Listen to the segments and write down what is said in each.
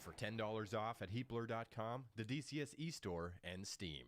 for $10 off at Heapler.com, the DCS eStore, and Steam.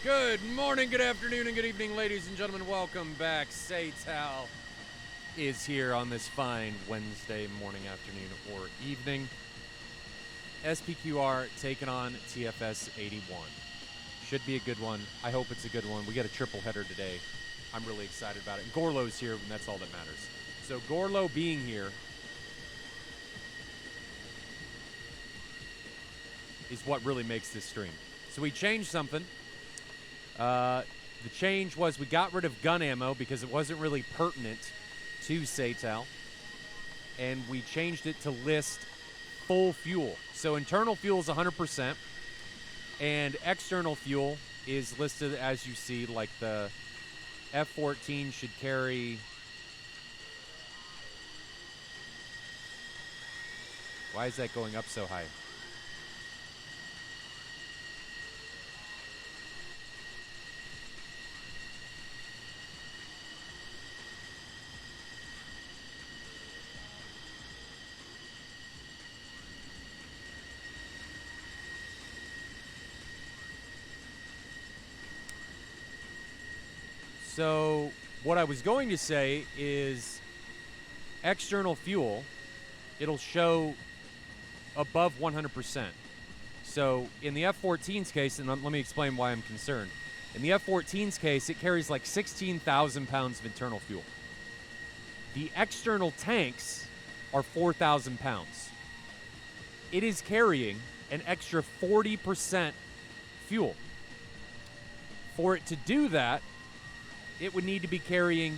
Good morning, good afternoon, and good evening, ladies and gentlemen. Welcome back. SATAL is here on this fine Wednesday morning, afternoon, or evening. SPQR taking on TFS81. Should be a good one. I hope it's a good one. We got a triple header today. I'm really excited about it. And Gorlo's here, and that's all that matters. So Gorlo being here is what really makes this stream. So we changed something. The change was we got rid of gun ammo because it wasn't really pertinent to SATAL, and we changed it to list full fuel. So internal fuel is 100%, and external fuel is listed as you see, like the F-14 should carry... Why is that going up so high? So what I was going to say is external fuel, it'll show above 100%. So in the F-14's case, and let me explain why I'm concerned. In the F-14's case, it carries like 16,000 pounds of internal fuel. The external tanks are 4,000 pounds. It is carrying an extra 40% fuel. For it to do that, it would need to be carrying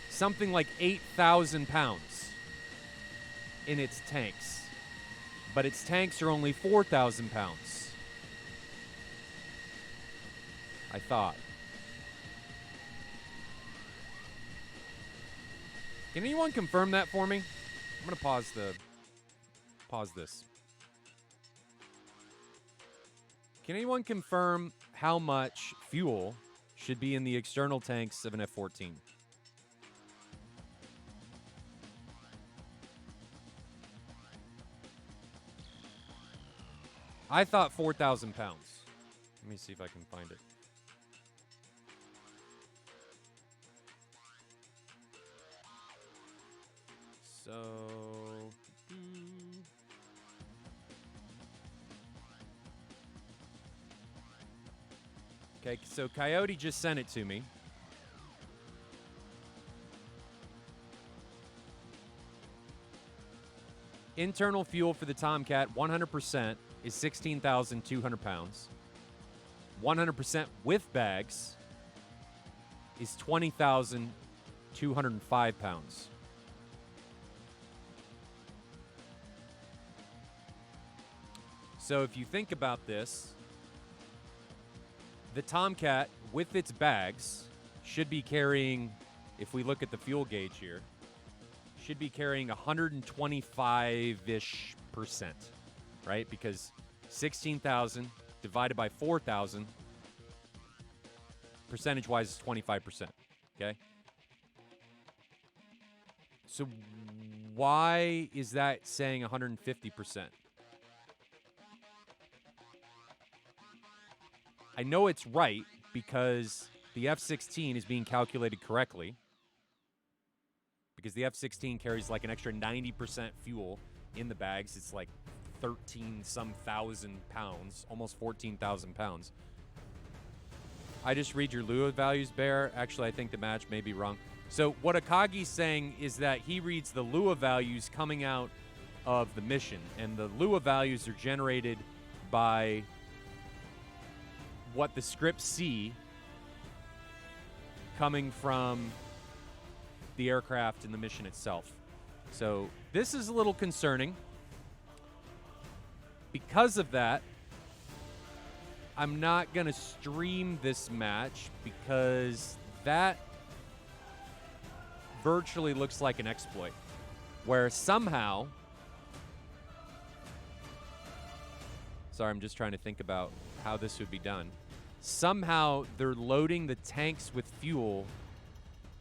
something like 8,000 pounds in its tanks. but its tanks are only 4,000 pounds. I thought. Can anyone confirm that for me? I'm going to pause this. Can anyone confirm how much fuel should be in the external tanks of an F-14? I thought 4,000 pounds. Let me see if I can find it. So, okay, so Coyote just sent it to me. Internal fuel for the Tomcat, 100%, is 16,200 pounds. 100% with bags is 20,205 pounds. So if you think about this, the Tomcat with its bags should be carrying, if we look at the fuel gauge here, should be carrying 125-ish percent, right? Because 16,000 divided by 4,000, percentage-wise, is 25%, okay? So why is that saying 150%? I know it's right because the F-16 is being calculated correctly, because the F-16 carries like an extra 90% fuel in the bags. It's like 13-some thousand pounds, almost 14,000 pounds. I just read your Lua values, Bear. Actually, I think the match may be wrong. So what Akagi's saying is that he reads the Lua values coming out of the mission, and the Lua values are generated by what the scripts see coming from the aircraft and the mission itself. So this is a little concerning. Because of that, I'm not going to stream this match because that virtually looks like an exploit, where somehow... Sorry, I'm just trying to think about how this would be done. Somehow they're loading the tanks with fuel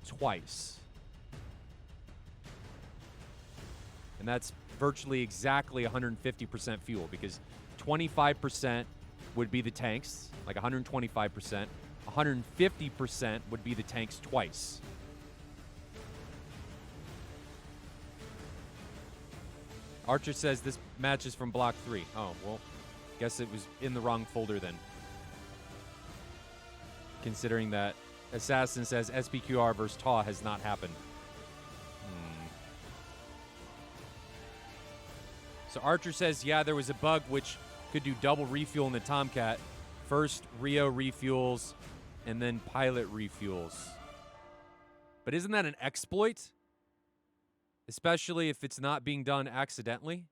twice. And that's virtually exactly 150% fuel, because 25% would be the tanks, like 125%. 150% would be the tanks twice. Archer says this match is from Block 3. Oh, well, guess it was in the wrong folder then. Considering that Assassin says SPQR versus TAW has not happened. So Archer says, yeah, there was a bug which could do double refuel in the Tomcat. First Rio refuels, and then pilot refuels. But isn't that an exploit? Especially if it's not being done accidentally?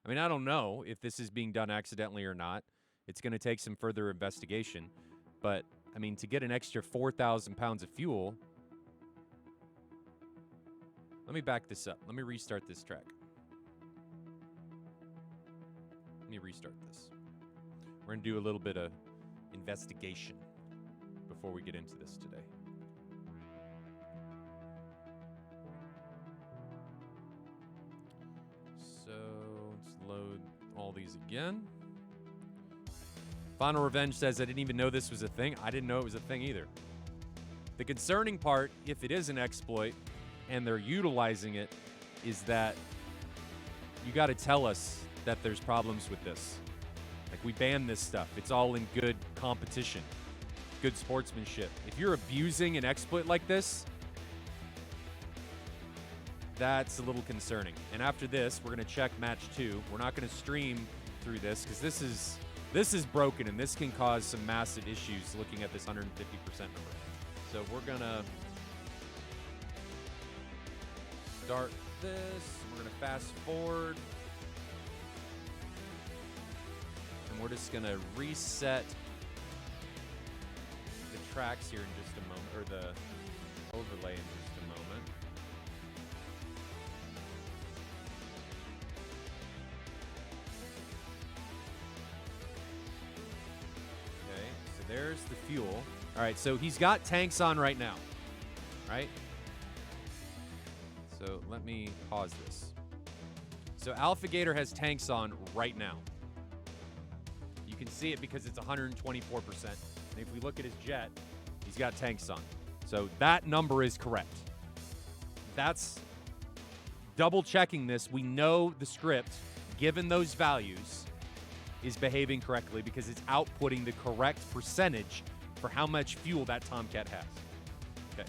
I mean, I don't know if this is being done accidentally or not. It's going to take some further investigation. But, I mean, to get an extra 4,000 pounds of fuel... Let me back this up. Let me restart this track. Let me restart this. We're going to do a little bit of investigation before we get into this today. So let's load all these again. Final Revenge says, I didn't even know this was a thing. I didn't know it was a thing either. The concerning part, if it is an exploit and they're utilizing it, is that you got to tell us that there's problems with this. Like, we ban this stuff. It's all in good competition, good sportsmanship. If you're abusing an exploit like this, that's a little concerning. And after this, we're going to check match 2. We're not going to stream through this because this is broken, and this can cause some massive issues looking at this 150% number. So we're going to start this. We're going to fast forward. we're just going to reset the tracks here in just a moment, or the overlay in just a moment. Okay, so there's the fuel. All right, so he's got tanks on right now, right? So let me pause this. So Alpha Gator has tanks on right now. You can see it because it's 124%. And if we look at his jet, he's got tanks on. So that number is correct. That's double checking this. We know the script, given those values, is behaving correctly because it's outputting the correct percentage for how much fuel that Tomcat has. Okay,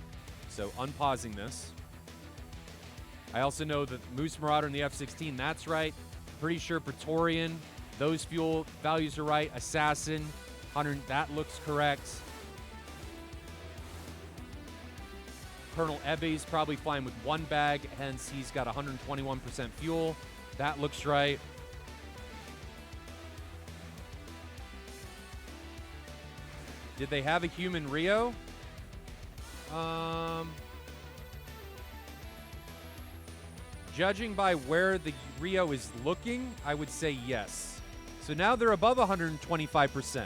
so unpausing this. I also know that Moose Marauder and the F-16, that's right. Pretty sure Praetorian, those fuel values are right. Assassin, 100, that looks correct. Colonel Ebe's probably flying with one bag, hence he's got 121% fuel. That looks right. Did they have a human Rio? Judging by where the Rio is looking, I would say yes. So now they're above 125%.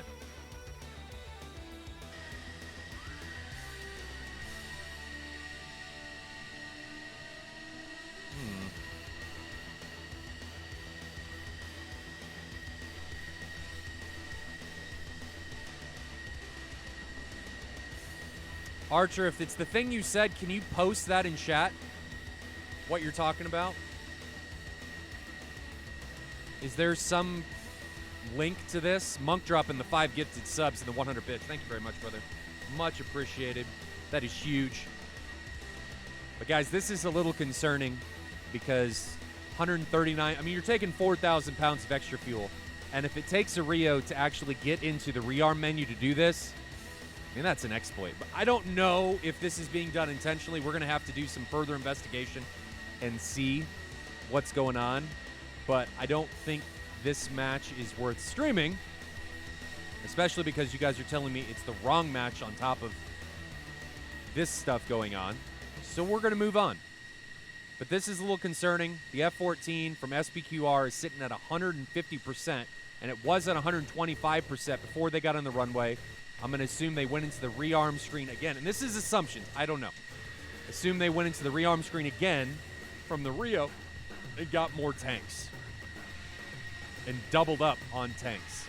Archer, if it's the thing you said, can you post that in chat? What you're talking about? Is there some link to this? Monk dropping the 5 gifted subs and the 100 bits. Thank you very much, brother. Much appreciated. That is huge. But guys, this is a little concerning because 139, I mean, you're taking 4,000 pounds of extra fuel. And if it takes a Rio to actually get into the rearm menu to do this, I mean, that's an exploit. But I don't know if this is being done intentionally. We're going to have to do some further investigation and see what's going on. But I don't think this match is worth streaming, especially because you guys are telling me it's the wrong match on top of this stuff going on. So we're going to move on. But this is a little concerning. The F-14 from SPQR is sitting at 150%, and it was at 125% before they got on the runway. I'm going to assume they went into the rearm screen again. And this is assumptions. I don't know. Assume they went into the rearm screen again from the Rio and got more tanks. And doubled up on tanks.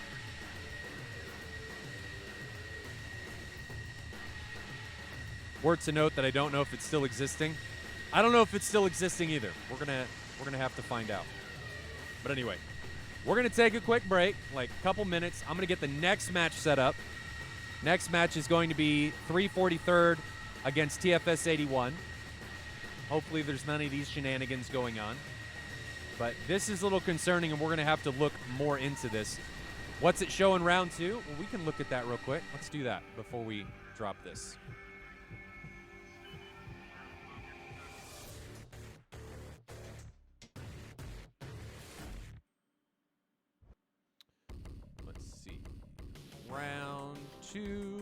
Word to note that I don't know if it's still existing. I don't know if it's still existing either. We're gonna have to find out. But anyway, we're gonna take a quick break, like a couple minutes. I'm gonna get the next match set up. Next match is going to be 343rd against TFS81. Hopefully there's none of these shenanigans going on. But this is a little concerning, and we're going to have to look more into this. What's it showing round 2? Well, we can look at that real quick. Let's do that before we drop this. Let's see. Round 2.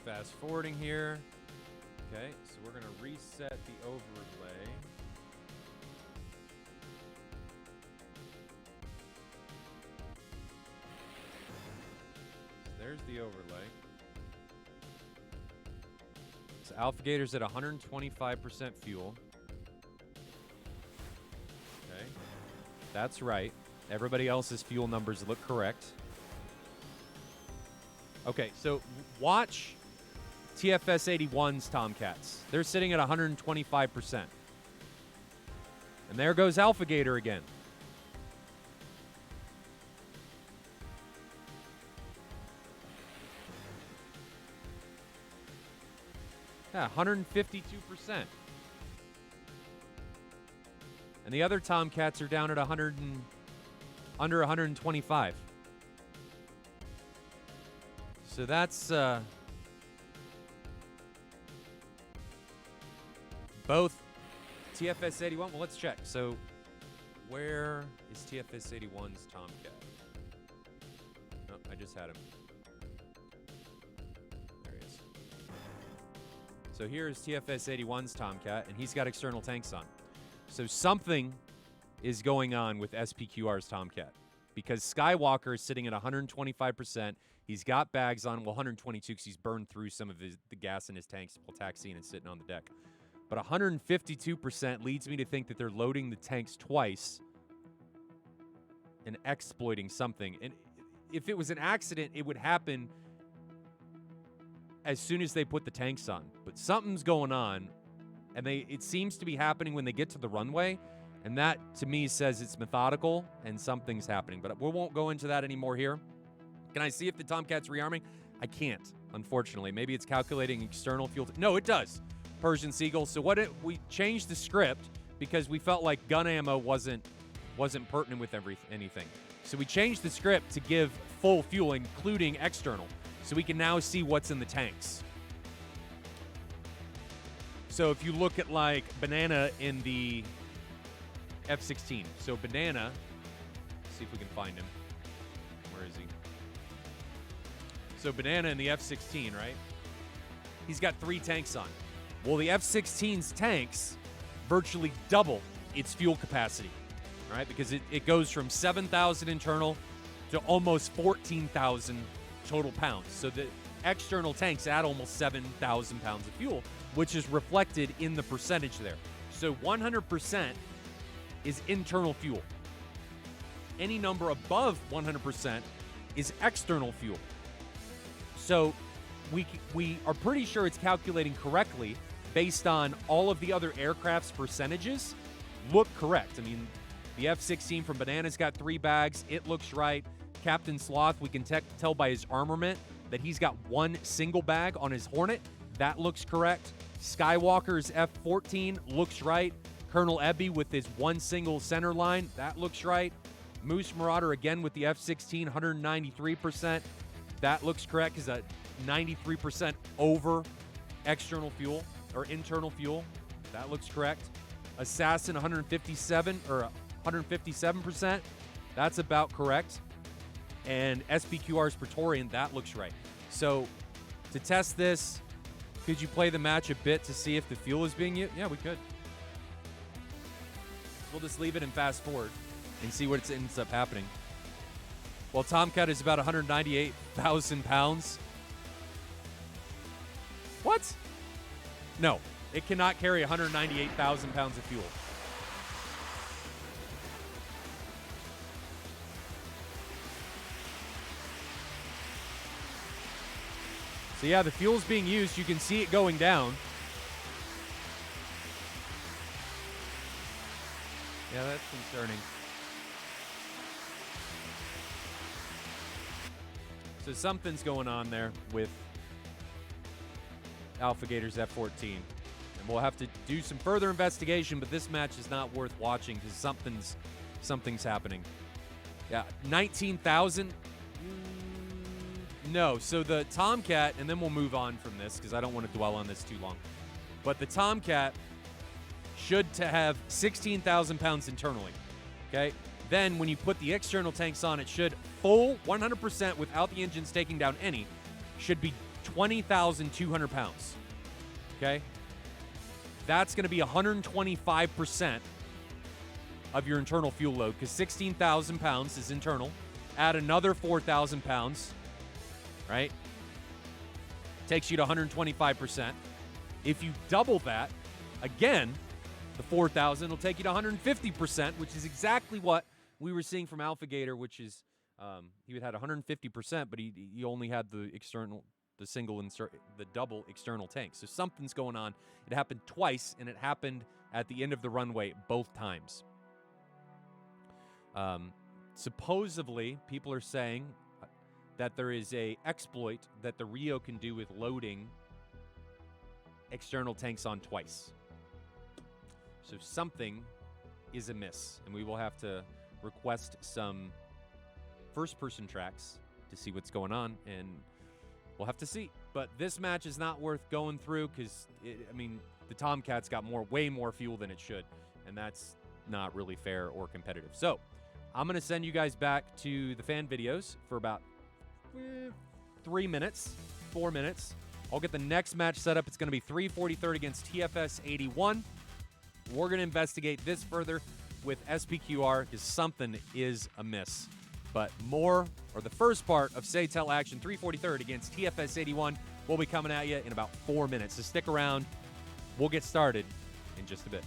Fast forwarding here. Okay, so we're going to reset the overlay. So there's the overlay. So Alpha Gator's at 125% fuel. Okay, that's right. Everybody else's fuel numbers look correct. Okay, so watch TFS81's Tomcats. They're sitting at 125%. And there goes Alpha Gator again. Yeah, 152%. And the other Tomcats are down at under 125. So that's both TFS81. Well, let's check. So where is TFS81's Tomcat? Oh, I just had him. There he is. So here's TFS81's Tomcat, and he's got external tanks on. So something is going on with SPQR's Tomcat because Skywalker is sitting at 125%. He's got bags on, well, 122 because he's burned through some of the gas in his tanks while taxiing and sitting on the deck. But 152% leads me to think that they're loading the tanks twice and exploiting something. And if it was an accident, it would happen as soon as they put the tanks on. But something's going on, and it seems to be happening when they get to the runway, and that, to me, says it's methodical and something's happening. But we won't go into that anymore here. Can I see if the Tomcat's rearming? I can't, unfortunately. Maybe it's calculating external fuel. No, it does. Persian Seagull. So we changed the script because we felt like gun ammo wasn't pertinent with anything. So we changed the script to give full fuel, including external, so we can now see what's in the tanks. So if you look at like Banana in the F-16. So Banana, let's see if we can find him. Where is he? So Banana in the F-16, right? He's got 3 tanks on. Well, the F-16's tanks virtually double its fuel capacity, right? Because it goes from 7,000 internal to almost 14,000 total pounds. So the external tanks add almost 7,000 pounds of fuel, which is reflected in the percentage there. So 100% is internal fuel. Any number above 100% is external fuel. So we are pretty sure it's calculating correctly based on all of the other aircraft's percentages look correct. I mean, the F-16 from Banana's got 3 bags. It looks right. Captain Sloth, we can tell by his armament that he's got 1 single bag on his Hornet. That looks correct. Skywalker's F-14 looks right. Colonel Ebby with his 1 single center line. That looks right. Moose Marauder again with the F-16, 193%. That looks correct because 93% over external fuel or internal fuel. That looks correct. Assassin 157 or 157%. That's about correct. And SPQR's Praetorian, that looks right. So to test this, could you play the match a bit to see if the fuel is being used? Yeah, we could. We'll just leave it and fast forward and see what ends up happening. Well, Tomcat is about 198,000 pounds. What? No, it cannot carry 198,000 pounds of fuel. So yeah, the fuel's being used. You can see it going down. Yeah, that's concerning. So something's going on there with Alpha Gator's F-14. And we'll have to do some further investigation, but this match is not worth watching because something's happening. Yeah, 19,000? No, so the Tomcat, and then we'll move on from this because I don't want to dwell on this too long. But the Tomcat should to have 16,000 pounds internally, okay? Then when you put the external tanks on, it should full 100% without the engines taking down any, should be 20,200 pounds, okay? That's going to be 125% of your internal fuel load because 16,000 pounds is internal. Add another 4,000 pounds, right? Takes you to 125%. If you double that, again, the 4,000 will take you to 150%, which is exactly what we were seeing from Alpha Gator, which is he had 150%, but he only had the double external tank. So something's going on. It happened twice, and it happened at the end of the runway both times. Supposedly, people are saying that there is a exploit that the Rio can do with loading external tanks on twice. So something is amiss, and we will have to request some first-person tracks to see what's going on, and we'll have to see. But this match is not worth going through because, I mean, the Tomcat's got way more fuel than it should, and that's not really fair or competitive. So I'm going to send you guys back to the fan videos for about 3 minutes, 4 minutes. I'll get the next match set up. It's going to be 343rd against TFS81. We're going to investigate this further with SPQR because something is amiss. But more, or the first part of SATAL action, 343rd against TFS81, will be coming at you in about 4 minutes. So stick around. We'll get started in just a bit.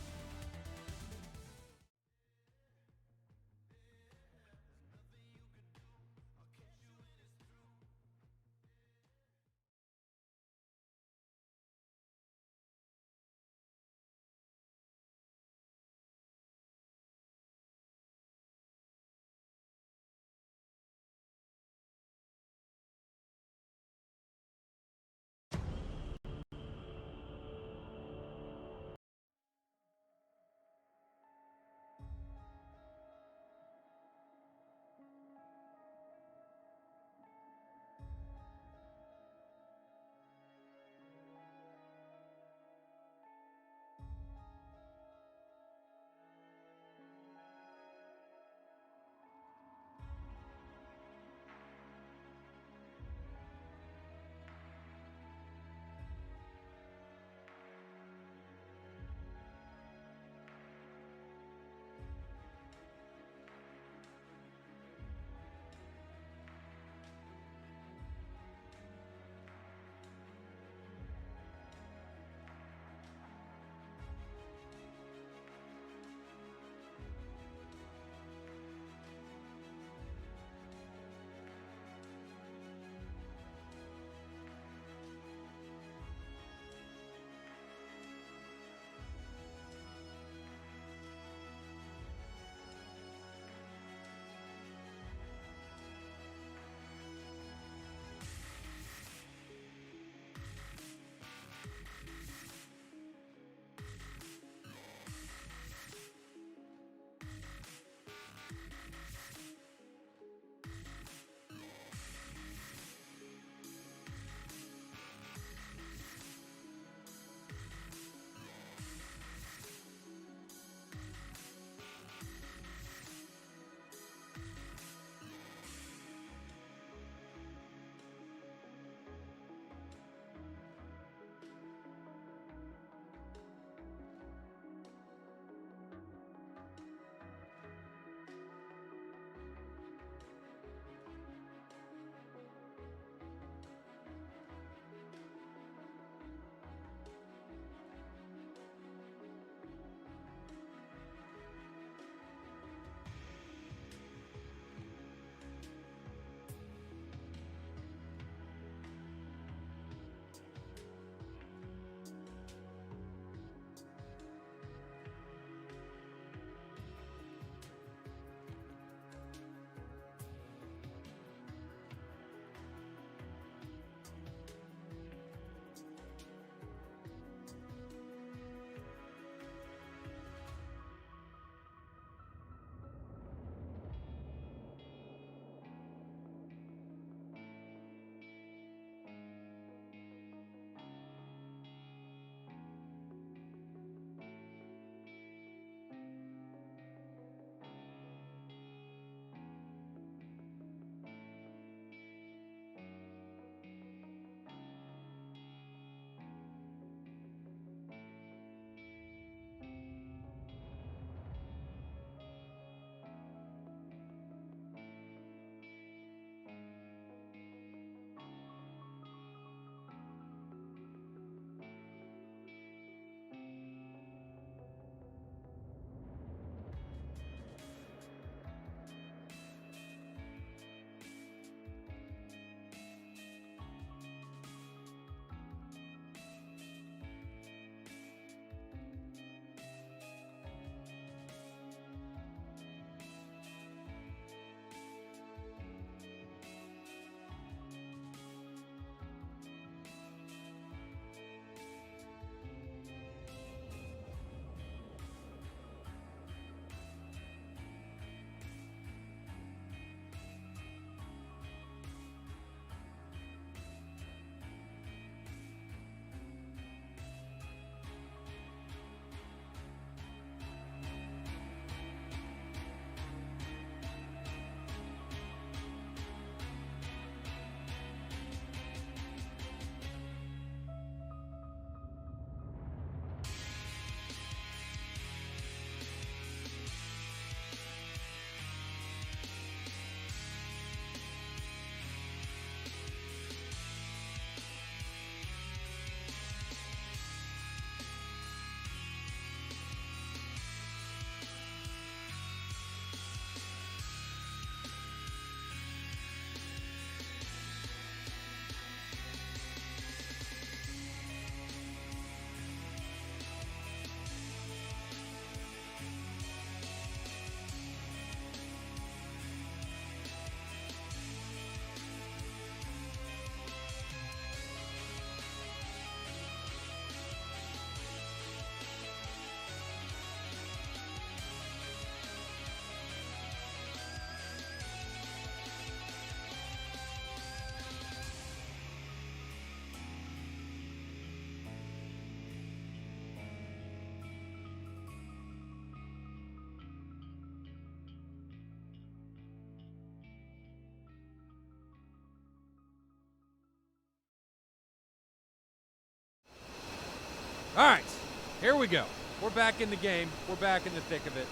Here we go. We're back in the game. We're back in the thick of it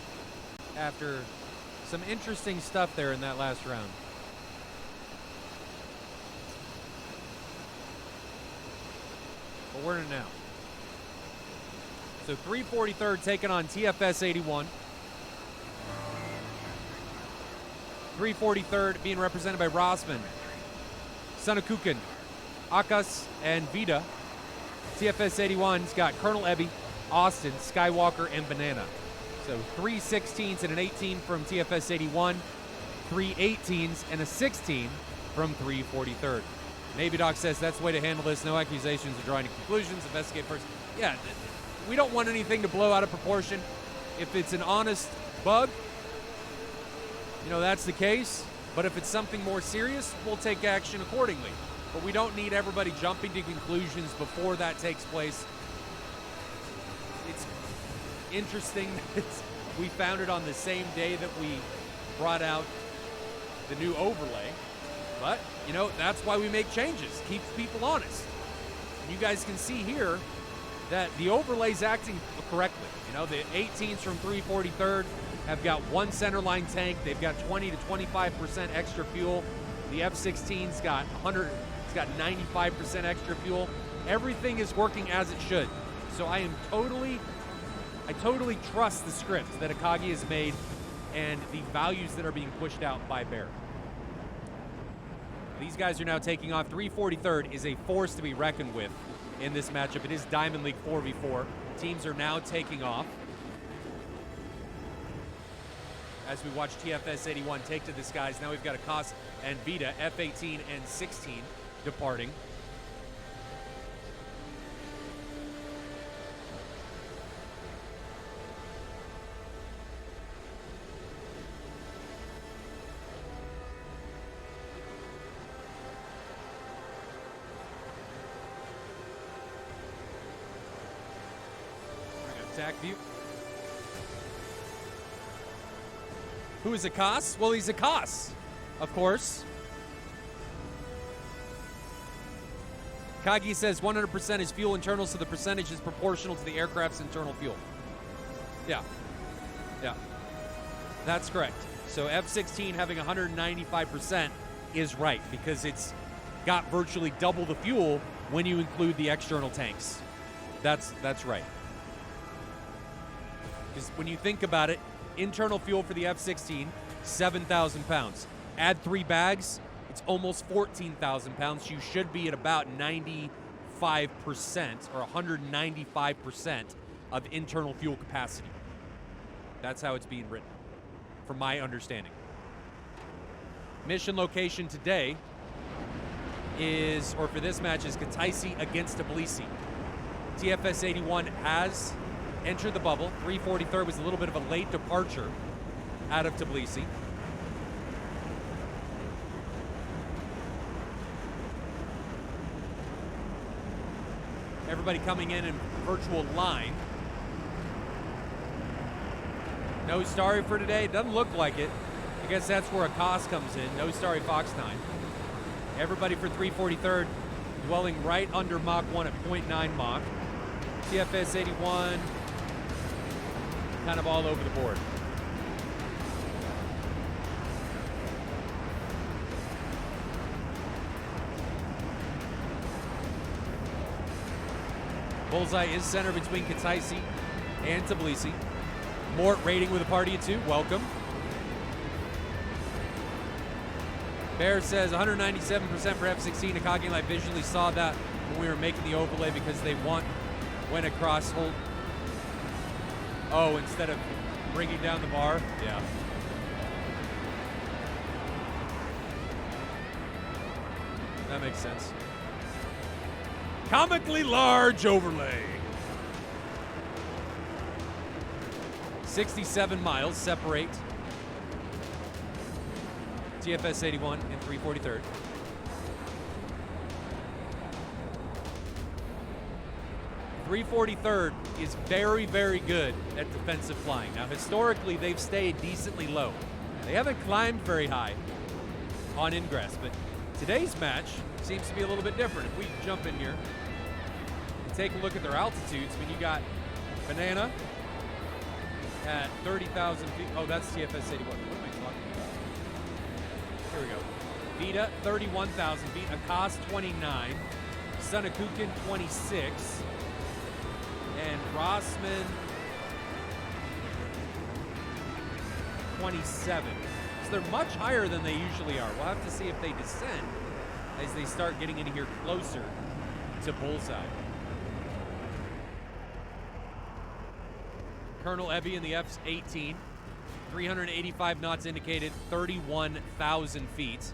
after some interesting stuff there in that last round. But we're in it now. So 343rd taking on TFS81. 343rd being represented by Rossman, Sanakukin, Akas, and Vida. TFS81's got Colonel Ebby, Austin, Skywalker, and Banana. So 3 16s and an 18 from TFS81, 3 18s and a 16 from 343rd. Navy Doc says that's the way to handle this. No accusations or drawing to conclusions. Investigate first. Yeah, we don't want anything to blow out of proportion. If it's an honest bug, you know, that's the case. But if it's something more serious, we'll take action accordingly. But we don't need everybody jumping to conclusions before that takes place. It's interesting that we found it on the same day that we brought out the new overlay. But, you know, that's why we make changes. Keeps people honest. You guys can see here that the overlay's acting correctly. You know, the 18s from 343rd have got one centerline tank. They've got 20 to 25% extra fuel. The F-16's got 100. It's got 95% extra fuel. Everything is working as it should. So I totally trust the script that Akagi has made and the values that are being pushed out by Bear. These guys are now taking off. 343rd is a force to be reckoned with in this matchup. It is Diamond League 4v4. Teams are now taking off as we watch TFS81 take to the skies. Now we've got Akas and Vida, F-18 and 16 departing. Attack view. Who is Akas? Well, he's Akas, of course. Kagi says 100% is fuel internal, so the percentage is proportional to the aircraft's internal fuel. Yeah. That's correct. So F-16 having 195% is right because it's got virtually double the fuel when you include the external tanks. That's right. Because when you think about it, internal fuel for the F-16, 7,000 pounds. Add 3 bags, it's almost 14,000 pounds. You should be at about 95% or 195% of internal fuel capacity. That's how it's being written, from my understanding. Mission location today is, or for this match, is Kataisi against Tbilisi. TFS81 has entered the bubble. 343rd was a little bit of a late departure out of Tbilisi. Everybody coming in virtual line. No Starry for today. Doesn't look like it. I guess that's where Akas comes in. No Starry Fox 9. Everybody for 343rd dwelling right under Mach 1 at 0.9 Mach. TFS 81 kind of all over the board. Bullseye is center between Kataisi and Tbilisi. Mort rating with a party of 2. Welcome. Bear says 197% for F-16. Akagi and I visually saw that when we were making the overlay because they went across hold. Oh, instead of bringing down the bar? Yeah. That makes sense. Comically large overlay. 67 miles separate TFS 81 and 343rd. .343rd is very, very good at defensive flying. Now, historically, they've stayed decently low. They haven't climbed very high on ingress, but today's match seems to be a little bit different. If we jump in here and take a look at their altitudes, I mean, you got Banana at 30,000 feet. Oh, that's TFS81. What am I talking about? Here we go. Vita, 31,000 feet. Akas, 29. Sunakukin, 26. And Rossman, 27. So they're much higher than they usually are. We'll have to see if they descend as they start getting in here closer to bullseye. Colonel Ebby in the F-18, 385 knots indicated, 31,000 feet.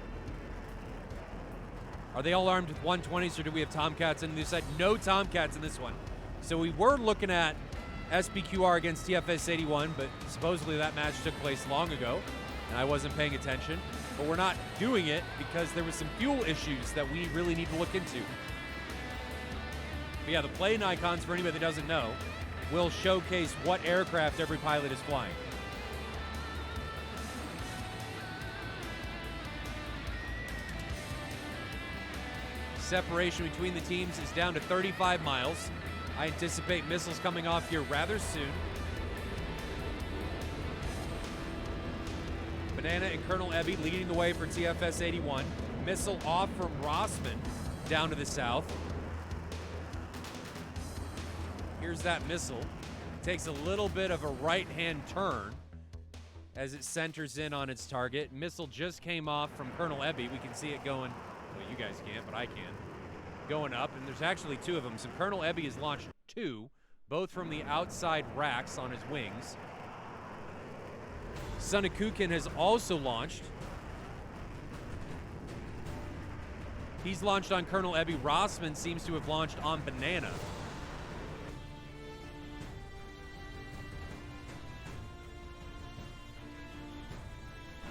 Are they all armed with 120s, or do we have Tomcats on this side? No Tomcats in this one. So we were looking at SPQR against TFS81, but supposedly that match took place long ago, and I wasn't paying attention. But we're not doing it because there was some fuel issues that we really need to look into. But yeah, the plane icons, for anybody that doesn't know, will showcase what aircraft every pilot is flying. Separation between the teams is down to 35 miles. I anticipate missiles coming off here rather soon. Banana and Colonel Ebby leading the way for TFS81. Missile off from Rossman down to the south. Here's that missile. Takes a little bit of a right-hand turn as it centers in on its target. Missile just came off from Colonel Ebby. We can see it going, well, you guys can't, but I can. Going up, and there's actually two of them. So Colonel Ebby has launched two, both from the outside racks on his wings. Sunakukin has also launched. He's launched on Colonel Ebby. Rossman seems to have launched on Banana.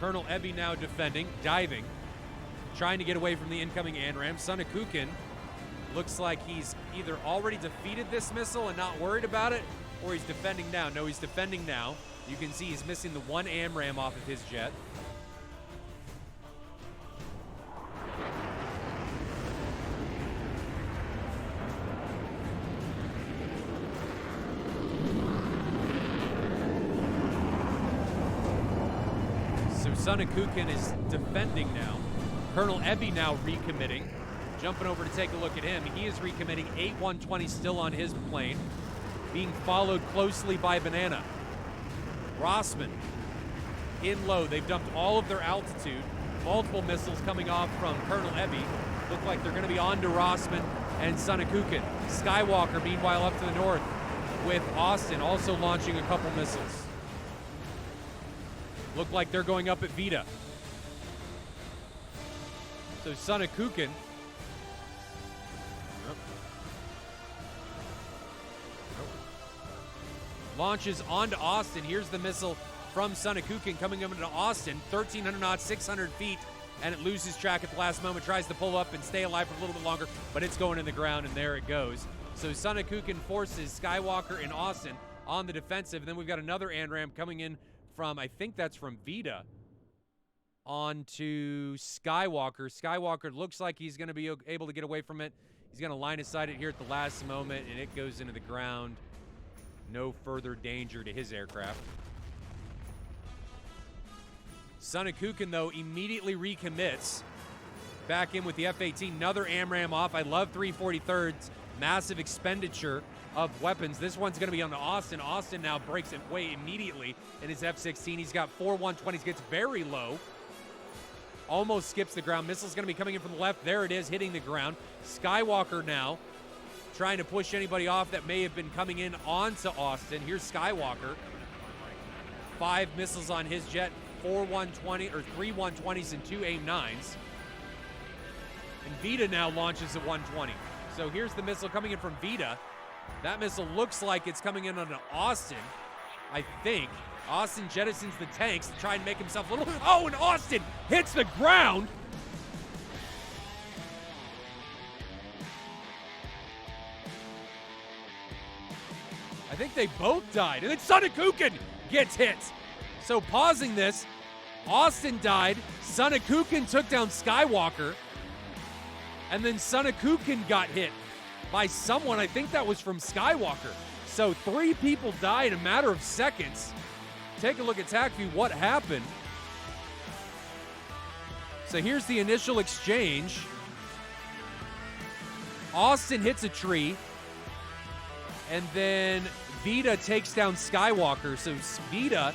Colonel Ebby now defending, diving, trying to get away from the incoming ANRAM. Sunakukin looks like he's either already defeated this missile and not worried about it, or he's defending now. No, he's defending now. You can see he's missing the one AMRAM off of his jet. So Sunakukin is defending now. Colonel Ebby now recommitting. Jumping over to take a look at him. He is recommitting. 8-120 still on his plane. Being followed closely by Banana. Rossman in low. They've dumped all of their altitude. Multiple missiles coming off from Colonel Ebby. Look like they're going to be on to Rossman and Sunakukin. Skywalker, meanwhile, up to the north with Austin also launching a couple missiles. Look like they're going up at Vita. So Sunakukin launches onto Austin. Here's the missile from Sunakukin coming into Austin. 1,300 knots, 600 feet, and it loses track at the last moment. Tries to pull up and stay alive for a little bit longer, but it's going in the ground, and there it goes. So Sunakukin forces Skywalker and Austin on the defensive. And then we've got another ANRAM coming in from, I think that's from Vita, onto Skywalker. Skywalker looks like he's going to be able to get away from it. He's going to line aside it here at the last moment, and it goes into the ground. No further danger to his aircraft. Sunakukin, though, immediately recommits back in with the F-18. Another AMRAM off. I love 343rds. Massive expenditure of weapons. This one's going to be on the Austin. Austin now breaks it way immediately in his F-16. He's got 4 120s, gets very low. Almost skips the ground. Missile's going to be coming in from the left. There it is, hitting the ground. Skywalker now trying to push anybody off that may have been coming in onto Austin. Here's Skywalker. 5 missiles on his jet, 4 120 or 3 120s and 2 AIM-9s. And Vita now launches at 120. So here's the missile coming in from Vita. That missile looks like it's coming in onto Austin, I think. Austin jettisons the tanks to try and make himself a little. Oh, and Austin hits the ground. I think they both died. And then Sunakukin gets hit. So pausing this, Austin died. Sunakukin took down Skywalker. And then Sunakukin got hit by someone. I think that was from Skywalker. So 3 people died in a matter of seconds. Take a look at TAC View, what happened. So here's the initial exchange. Austin hits a tree. And then Vita takes down Skywalker. So Vita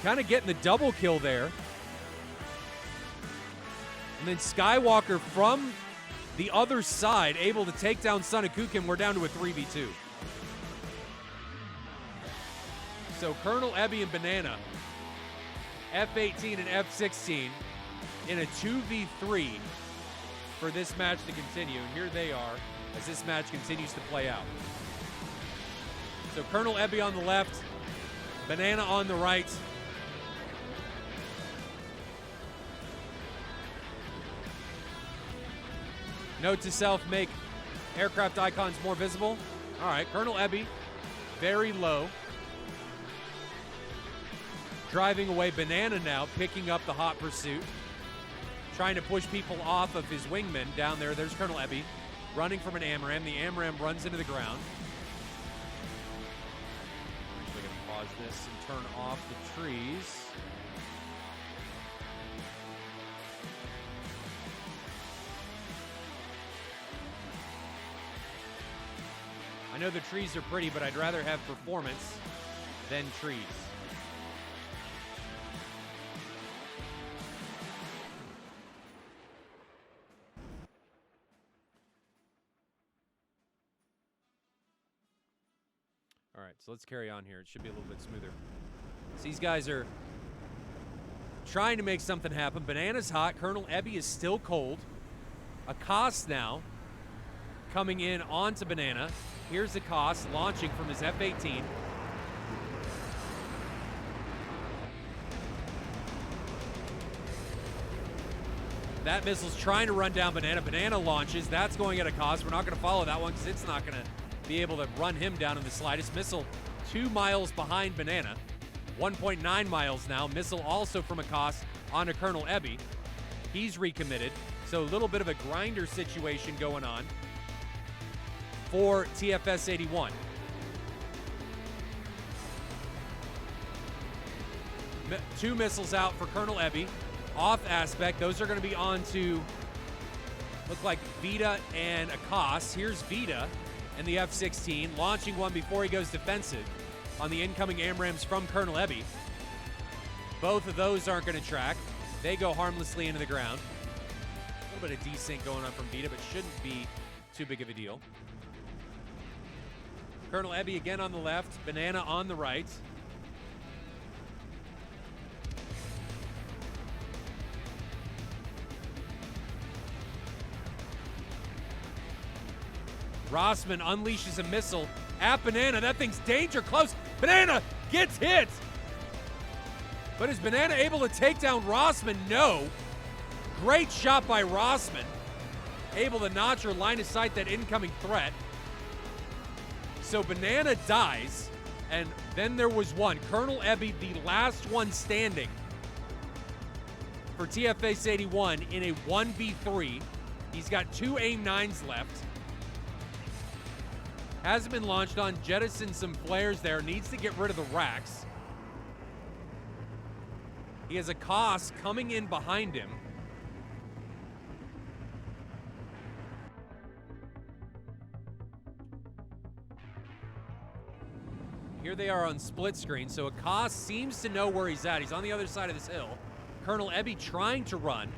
kind of getting the double kill there. And then Skywalker from the other side able to take down Son of Kukin. We're down to a 3v2. So Colonel Ebby and Banana, F18 and F16 in a 2v3 for this match to continue. And here they are as this match continues to play out. So Colonel Ebby on the left, Banana on the right. Note to self, make aircraft icons more visible. All right, Colonel Ebby, very low. Driving away Banana now, picking up the hot pursuit. Trying to push people off of his wingman down there. There's Colonel Ebby running from an AMRAAM. The AMRAAM runs into the ground. We're going to pause this and turn off the trees. I know the trees are pretty, but I'd rather have performance than trees. All right, so let's carry on here. It should be a little bit smoother. So these guys are trying to make something happen. Banana's hot. Colonel Ebby is still cold. Acost now coming in onto Banana. Here's Acost launching from his F-18. That missile's trying to run down Banana. Banana launches. That's going at Acost. We're not going to follow that one because it's not going to be able to run him down in the slightest. Missile 2 miles behind Banana. 1.9 miles now. Missile also from Acost onto Colonel Ebby. He's recommitted. So a little bit of a grinder situation going on for TFS81. Two missiles out for Colonel Ebby. Off aspect. Those are going to be on to, look like Vita and Acost. Here's Vita and the F-16, launching one before he goes defensive on the incoming AMRAAMs from Colonel Ebby. Both of those aren't going to track. They go harmlessly into the ground. A little bit of desync going on from Vita, but shouldn't be too big of a deal. Colonel Ebby again on the left, Banana on the right. Rossman unleashes a missile at Banana. That thing's danger close. Banana gets hit. But is Banana able to take down Rossman? No. Great shot by Rossman. Able to notch or line of sight that incoming threat. So Banana dies. And then there was one. Colonel Ebby, the last one standing for TFS81 in a 1v3. He's got 2 AIM-9s left. Hasn't been launched on, jettisoned some flares there, needs to get rid of the racks. He has Acost coming in behind him. Here they are on split screen, so Acost seems to know where he's at. He's on the other side of this hill. Colonel Ebby trying to run.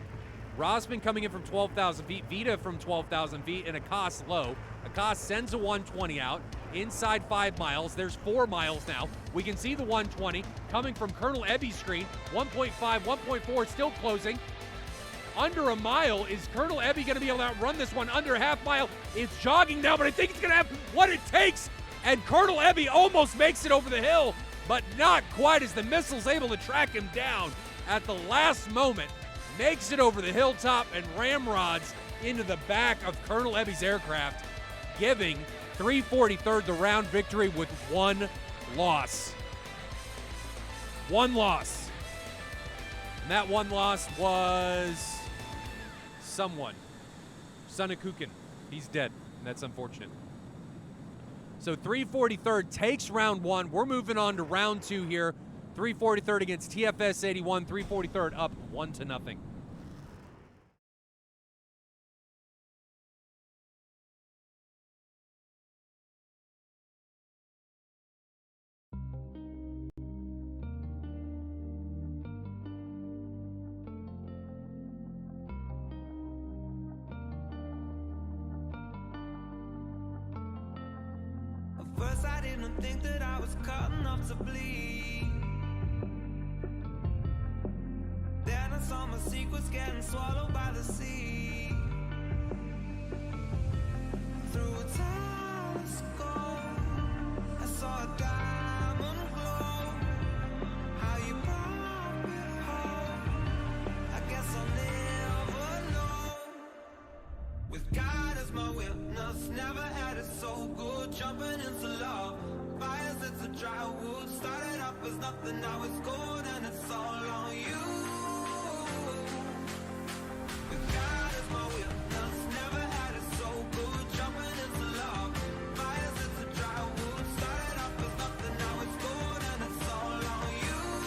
Rossman coming in from 12,000 feet, Vita from 12,000 feet, and Acost low. Acost sends a 120 out inside 5 miles. There's 4 miles now. We can see the 120 coming from Colonel Ebby's screen. 1.5, 1.4, still closing. Under a mile. Is Colonel Ebby going to be able to outrun this one? Under a half mile. It's jogging now, but I think it's going to have what it takes. And Colonel Ebby almost makes it over the hill, but not quite, as the missile's able to track him down at the last moment. Makes it over the hilltop and ramrods into the back of Colonel Ebby's aircraft, giving 343rd the round victory with 1 loss. 1 loss. And that 1 loss was someone. Son of Kukin. He's dead, and that's unfortunate. So 343rd takes round one. We're moving on to round two here. 343rd against TFS81. 343rd up 1-0. First I didn't think that I was cut enough to bleed. Then I saw my secrets getting swallowed by the sea. Through a telescope I saw a diamond glow. How you brought me home, I guess I'll never know. With God as my witness, never had it so good. Jumping into love, fires it's a dry wood. Started up as nothing, now it's gold, and it's all on you. With God as my witness, never had it so good. Jumping into love, fires it's a dry wood. Started up as nothing, now it's gold, and it's all on you.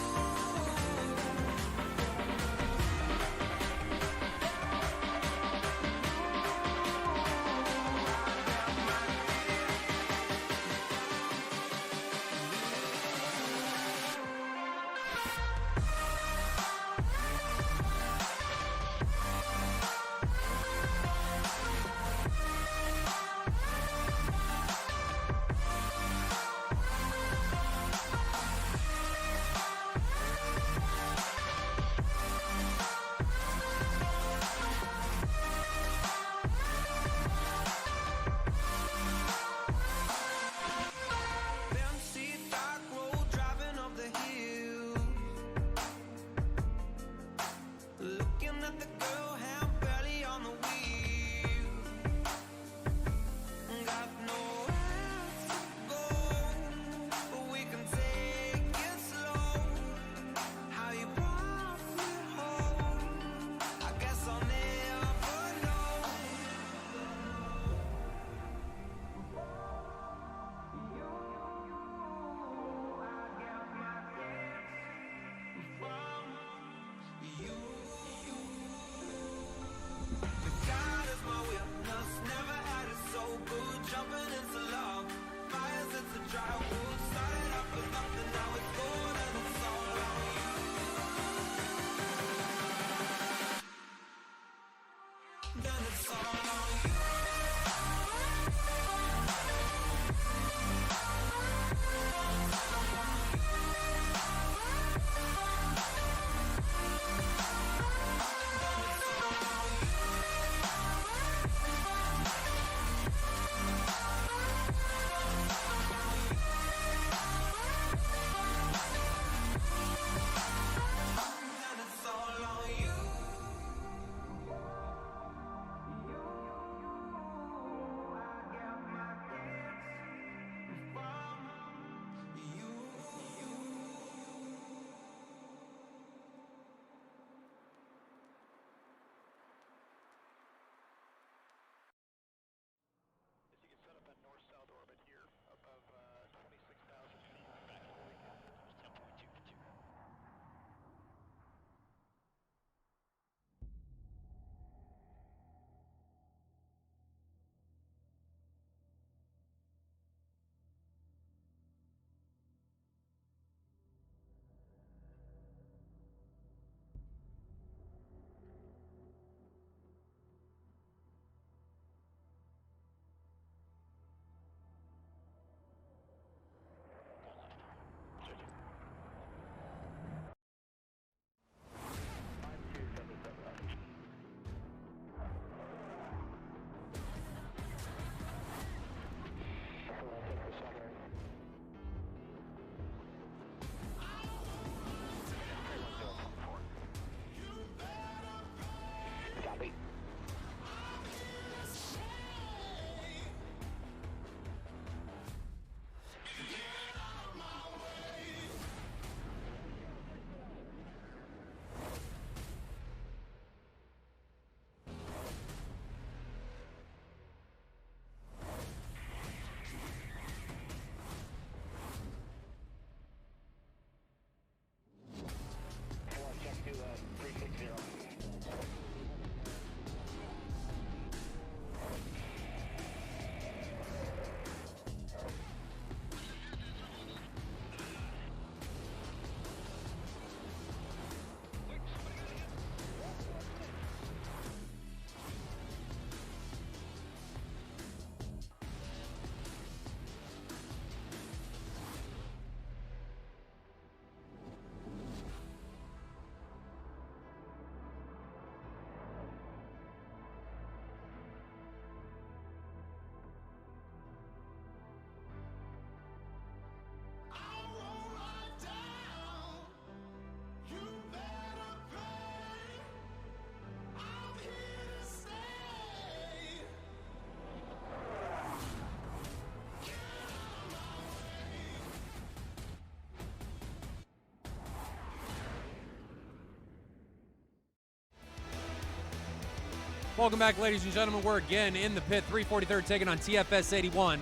Welcome back, ladies and gentlemen. We're again in the pit. 343rd taking on TFS81.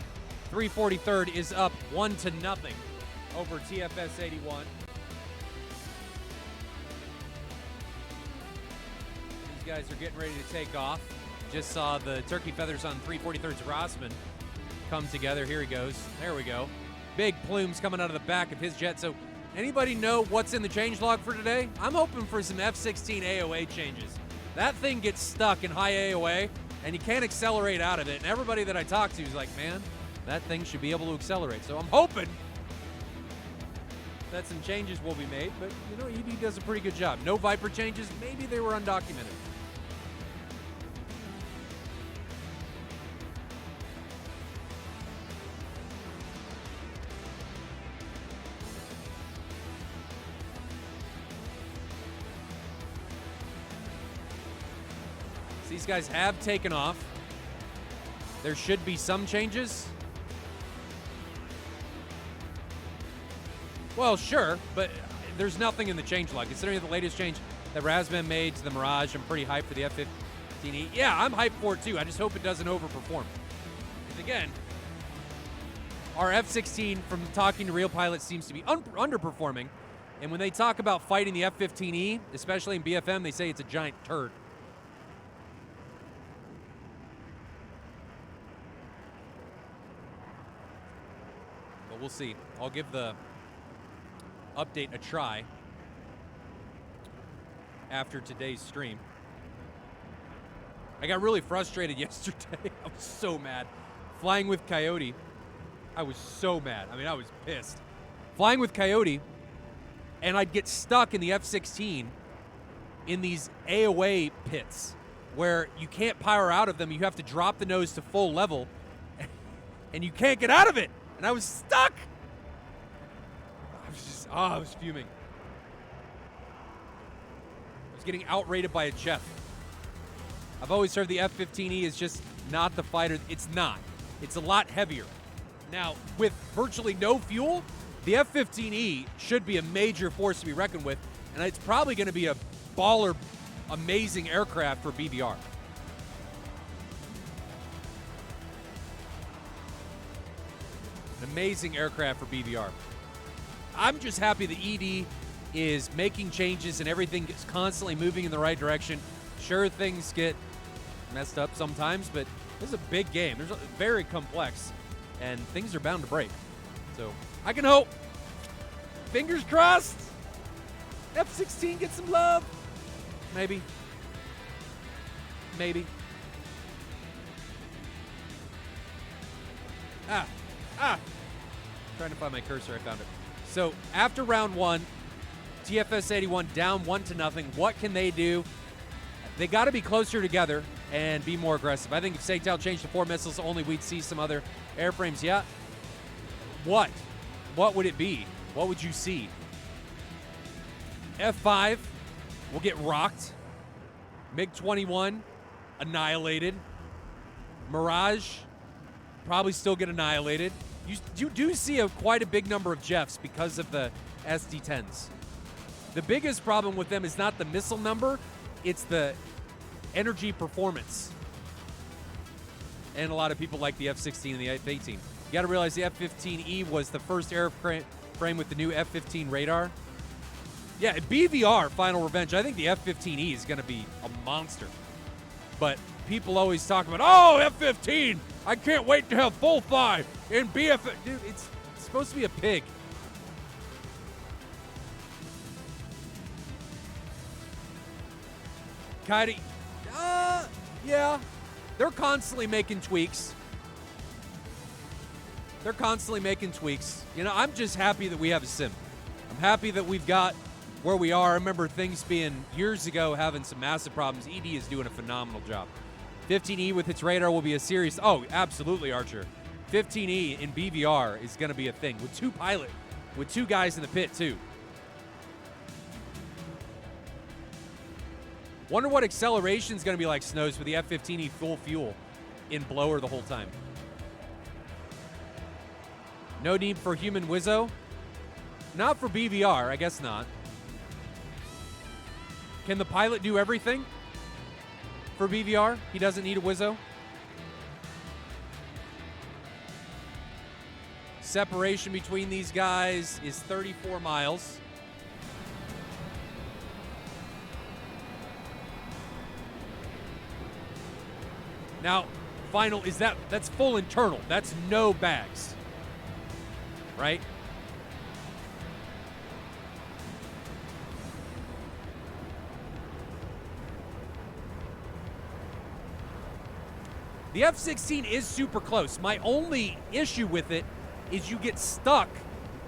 343rd is up 1-0 over TFS81. These guys are getting ready to take off. Just saw the turkey feathers on 343rd's Rossman come together. Here he goes. There we go. Big plumes coming out of the back of his jet. So anybody know what's in the changelog for today? I'm hoping for some F-16 AOA changes. That thing gets stuck in high AOA, and you can't accelerate out of it. And everybody that I talk to is like, man, that thing should be able to accelerate. So I'm hoping that some changes will be made. But, you know, ED does a pretty good job. No Viper changes. Maybe they were undocumented. These guys have taken off. There should be some changes. Well, sure, but there's nothing in the changelog. Considering the latest change that Razvan made to the Mirage, I'm pretty hyped for the F-15E. Yeah, I'm hyped for it too. I just hope it doesn't overperform. Because again, our F-16, from talking to real pilots, seems to be underperforming. And when they talk about fighting the F-15E, especially in BFM, they say it's a giant turd. We'll see. I'll give the update a try after today's stream. I got really frustrated yesterday. I was so mad. Flying with Coyote, I was so mad. I mean, I was pissed. Flying with Coyote, and I'd get stuck in the F-16 in these AOA pits where you can't power out of them. You have to drop the nose to full level, and you can't get out of it. And I was stuck. I was fuming. I was getting outrated by a Jeff. I've always heard the F-15E is just not the fighter. It's not. It's a lot heavier. Now, with virtually no fuel, the F-15E should be a major force to be reckoned with, and it's probably going to be a baller, amazing aircraft for BVR. An amazing aircraft for BVR. I'm just happy the ED is making changes and everything is constantly moving in the right direction. Sure, things get messed up sometimes, but this is a big game. There's very complex, and things are bound to break. So I can hope. Fingers crossed. F-16 gets some love. Maybe. Maybe. Trying to find my cursor. I found it. So after round one, TFS81 down 1-0. What can they do? They got to be closer together and be more aggressive. I think if SATAL changed to 4 missiles only, we'd see some other airframes. Yeah. What? What would it be? What would you see? F5 will get rocked. MiG-21 annihilated. Mirage probably still get annihilated. You do see quite a big number of Jeffs because of the SD-10s. The biggest problem with them is not the missile number, it's the energy performance. And a lot of people like the F-16 and the F-18. You got to realize the F-15E was the first airframe with the new F-15 radar. Yeah, BVR, Final Revenge, I think the F-15E is going to be a monster. But people always talk about, oh, F-15, I can't wait to have full fly in BF. Dude, it's supposed to be a pig. Kinda, yeah. They're constantly making tweaks. You know, I'm just happy that we have a sim. I'm happy that we've got where we are. I remember things being years ago having some massive problems. ED is doing a phenomenal job. 15E with its radar will be a serious. Oh, absolutely, Archer. 15E in BVR is going to be a thing with two guys in the pit too. Wonder what acceleration is going to be like, Snows, with the F-15E full fuel in blower the whole time. No need for human Wizzo. Not for BVR, I guess not. Can the pilot do everything? for BVR. He doesn't need a Wizzo. Separation between these guys is 34 miles. Now, final, that's full internal. That's no bags, right? The F-16 is super close. My only issue with it is you get stuck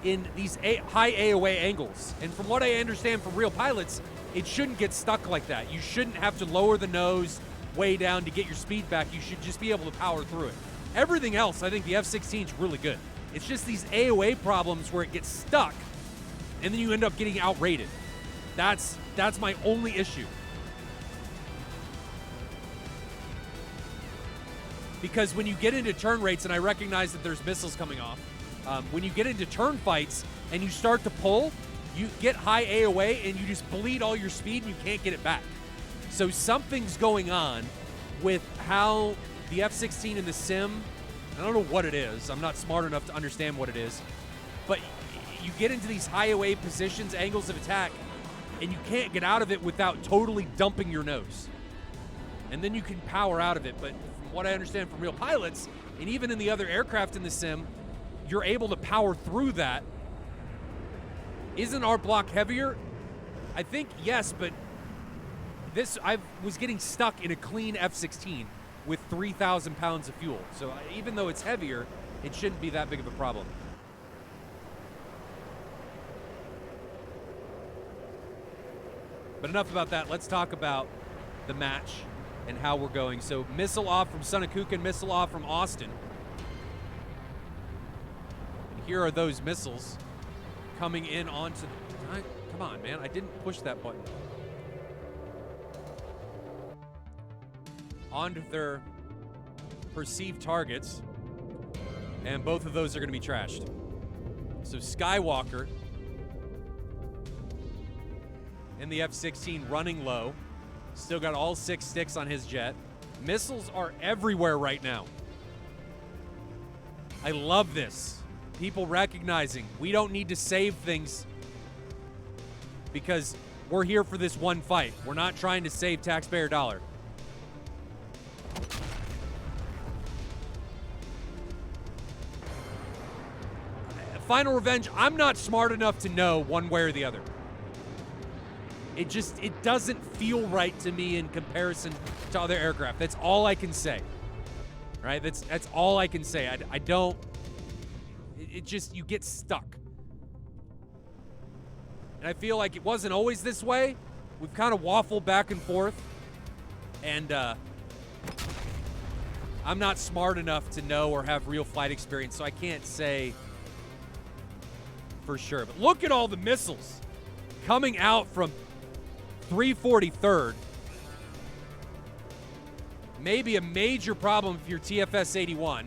in these high AOA angles. And from what I understand from real pilots, it shouldn't get stuck like that. You shouldn't have to lower the nose way down to get your speed back. You should just be able to power through it. Everything else, I think the F-16 is really good. It's just these AOA problems where it gets stuck, and then you end up getting outrated. That's my only issue. Because when you get into turn rates, and I recognize that there's missiles coming off, when you get into turn fights and you start to pull, you get high AOA and you just bleed all your speed and you can't get it back. So something's going on with how the F-16 in the sim, I don't know what it is. I'm not smart enough to understand what it is. But you get into these high AOA positions, angles of attack, and you can't get out of it without totally dumping your nose. And then you can power out of it. But from what I understand from real pilots, and even in the other aircraft in the sim, you're able to power through that. Isn't our block heavier? I think yes, but I was getting stuck in a clean F-16 with 3,000 pounds of fuel. So even though it's heavier, it shouldn't be that big of a problem. But enough about that. Let's talk about the match and how we're going. So missile off from Sunnakukan, missile off from Austin. And here are those missiles coming in onto come on, man. I didn't push that button. Onto their perceived targets, and both of those are going to be trashed. So Skywalker in the F-16 running low, still got all 6 sticks on his jet. Missiles are everywhere right now. I love this. People recognizing we don't need to save things because we're here for this one fight. We're not trying to save taxpayer dollar. Final Revenge, I'm not smart enough to know one way or the other. It doesn't feel right to me in comparison to other aircraft. That's all I can say. Right? That's all I can say. I don't, it just, you get stuck. And I feel like it wasn't always this way. We've kind of waffled back and forth. And I'm not smart enough to know or have real flight experience, so I can't say for sure. But look at all the missiles coming out from 343rd. Maybe a major problem if you're TFS81.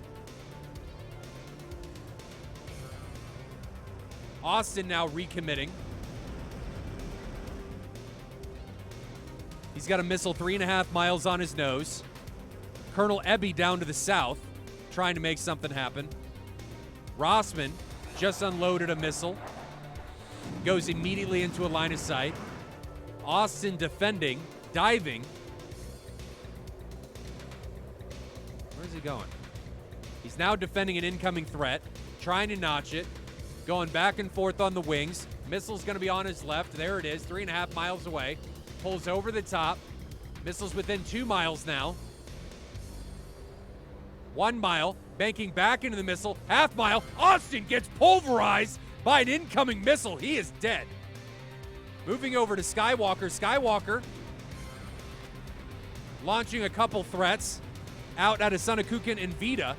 Austin now recommitting. He's got a missile 3.5 miles on his nose. Colonel Ebby down to the south, trying to make something happen. Rossman just unloaded a missile. Goes immediately into a line of sight. Austin defending, diving. Where's he going? He's now defending an incoming threat, trying to notch it, going back and forth on the wings. Missile's going to be on his left. There it is, 3.5 miles away. Pulls over the top. Missile's within 2 miles now. 1 mile, banking back into the missile, half mile. Austin gets pulverized by an incoming missile. He is dead. Moving over to Skywalker. Skywalker launching a couple threats out of Sunnakukan and Vita,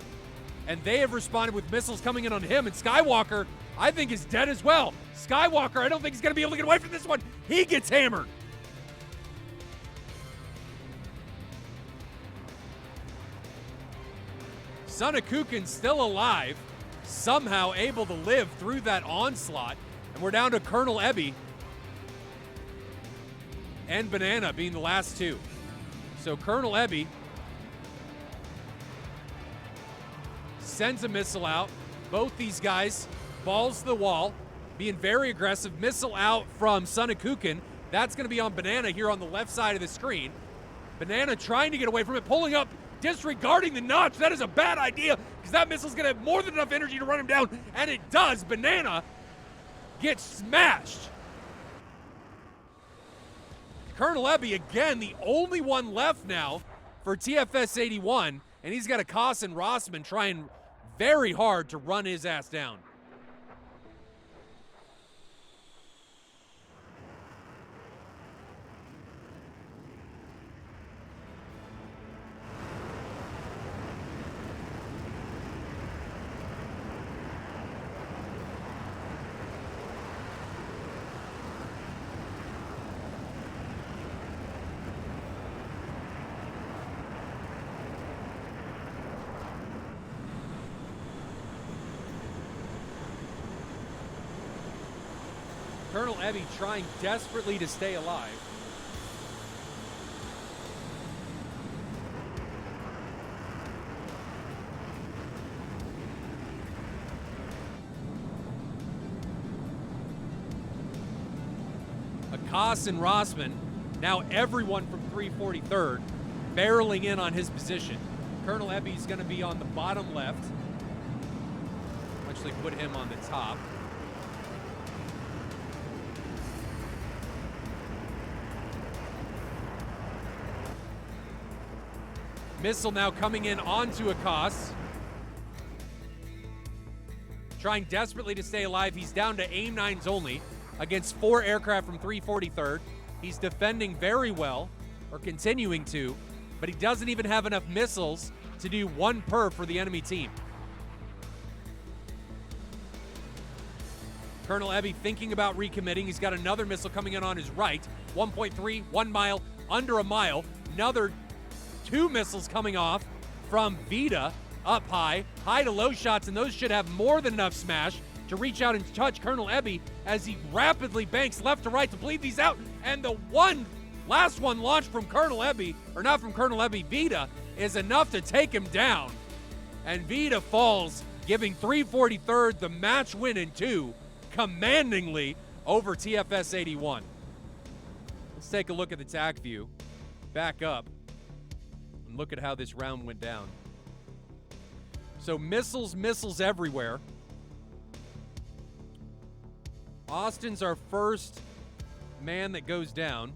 and they have responded with missiles coming in on him, and Skywalker, I think, is dead as well. Skywalker, I don't think he's going to be able to get away from this one. He gets hammered. Sunnakukan still alive, somehow able to live through that onslaught. And we're down to Colonel Ebby and Banana being the last two. So Colonel Ebby sends a missile out. Both these guys, balls to the wall, being very aggressive. Missile out from Sunakukin. That's going to be on Banana here on the left side of the screen. Banana trying to get away from it, pulling up, disregarding the notch. That is a bad idea because that missile's going to have more than enough energy to run him down, and it does. Banana gets smashed. Colonel Ebby, again, the only one left now for TFS81, and he's got Akash and Rossman trying very hard to run his ass down. Colonel Ebby trying desperately to stay alive. Akash and Rossman, now everyone from 343rd, barreling in on his position. Colonel Ebby's going to be on the bottom left. I'll actually put him on the top. Missile now coming in onto Akash. Trying desperately to stay alive. He's down to aim 9s only against 4 aircraft from 343rd. He's defending very well, or continuing to, but he doesn't even have enough missiles to do 1 per for the enemy team. Colonel Ebby thinking about recommitting. He's got another missile coming in on his right. 1.3, 1 mile, under a mile. Another 2 missiles coming off from Vita up high to low shots, and those should have more than enough smash to reach out and touch Colonel Ebby as he rapidly banks left to right to bleed these out. And the last one launched from Colonel Ebby, or not from Colonel Ebby, Vita, is enough to take him down. And Vita falls, giving 343rd the match win in 2, commandingly over TFS81. Let's take a look at the TAC view. Back up. And look at how this round went down. So missiles everywhere. Austin's our first man that goes down.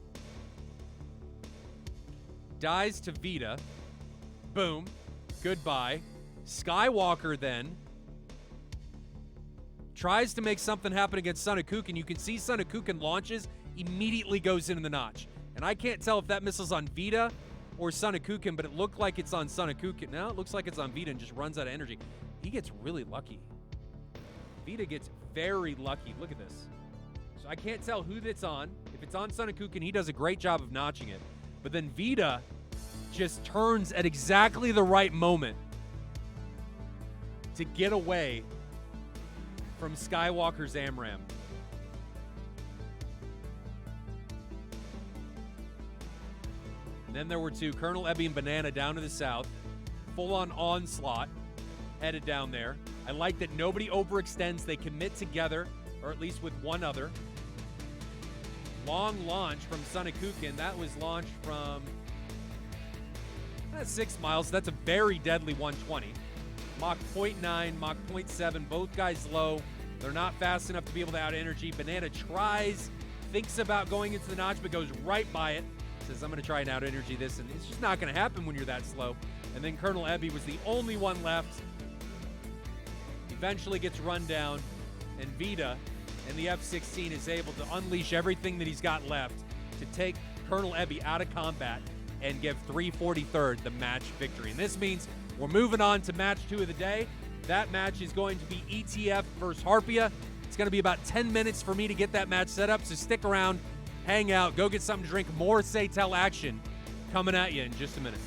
Dies to Vita. Boom. Goodbye. Skywalker then tries to make something happen against Sunakukin. You can see Sunakukin launches, immediately goes into the notch. And I can't tell if that missile's on Vita or Sunakukin, but it looked like it's on Sunakukin. Now it looks like it's on Vita and just runs out of energy. He gets really lucky. Vita gets very lucky. Look at this. So I can't tell who that's on. If it's on Sunakukin, he does a great job of notching it. But then Vita just turns at exactly the right moment to get away from Skywalker's AMRAAM. And then there were 2, Colonel Ebby and Banana down to the south. Full-on onslaught headed down there. I like that nobody overextends. They commit together, or at least with one other. Long launch from Sunakukin. That was launched from 6 miles. That's a very deadly 120. Mach 0.9, Mach 0.7, both guys low. They're not fast enough to be able to out energy. Banana tries, thinks about going into the notch, but goes right by it. Says, I'm going to try and out energy this, and it's just not going to happen when you're that slow. And then Colonel Ebby was the only one left. Eventually gets run down, and Vita and the F-16 is able to unleash everything that he's got left to take Colonel Ebby out of combat and give 343rd the match victory. And this means we're moving on to match 2 of the day. That match is going to be ETF versus Harpia. It's going to be about 10 minutes for me to get that match set up, so stick around, hang out, go get something to drink. More SATAL action coming at you in just a minute.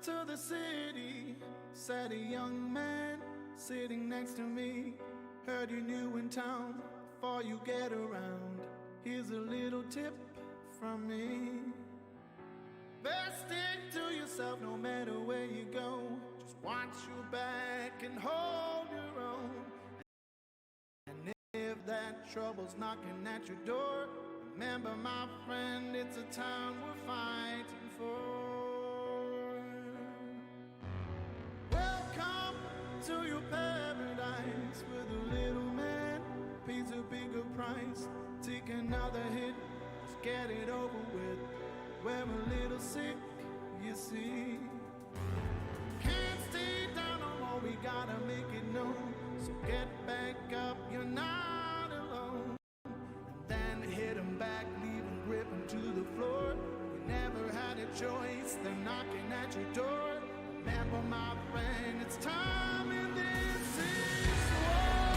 to the city, said a young man sitting next to me. Heard you're new in town, before you get around, here's a little tip from me. Best stick to yourself no matter where you go. Just watch your back and hold your own. And if that trouble's knocking at your door, remember my friend, it's a town we're fighting for. Welcome to your paradise, where the little man pays a bigger price. Take another hit, just get it over with. We're a little sick, you see. Can't stay down no more, we gotta make it known. So get back up, you're not alone. And then hit 'em back, leave 'em gripping to the floor. You never had a choice, they're knocking at your door. Remember my friend, it's time and this is war.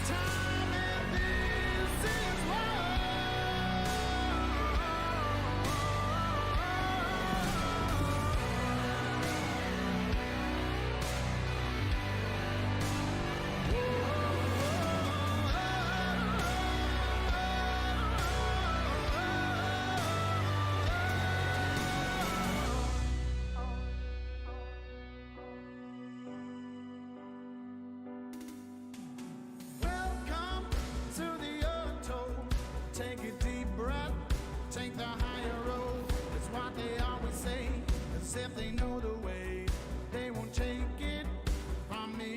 Time and this is war. Welcome to the auto. Take a deep breath, take the higher road. That's what they always say, as if they know the way. They won't take it from me.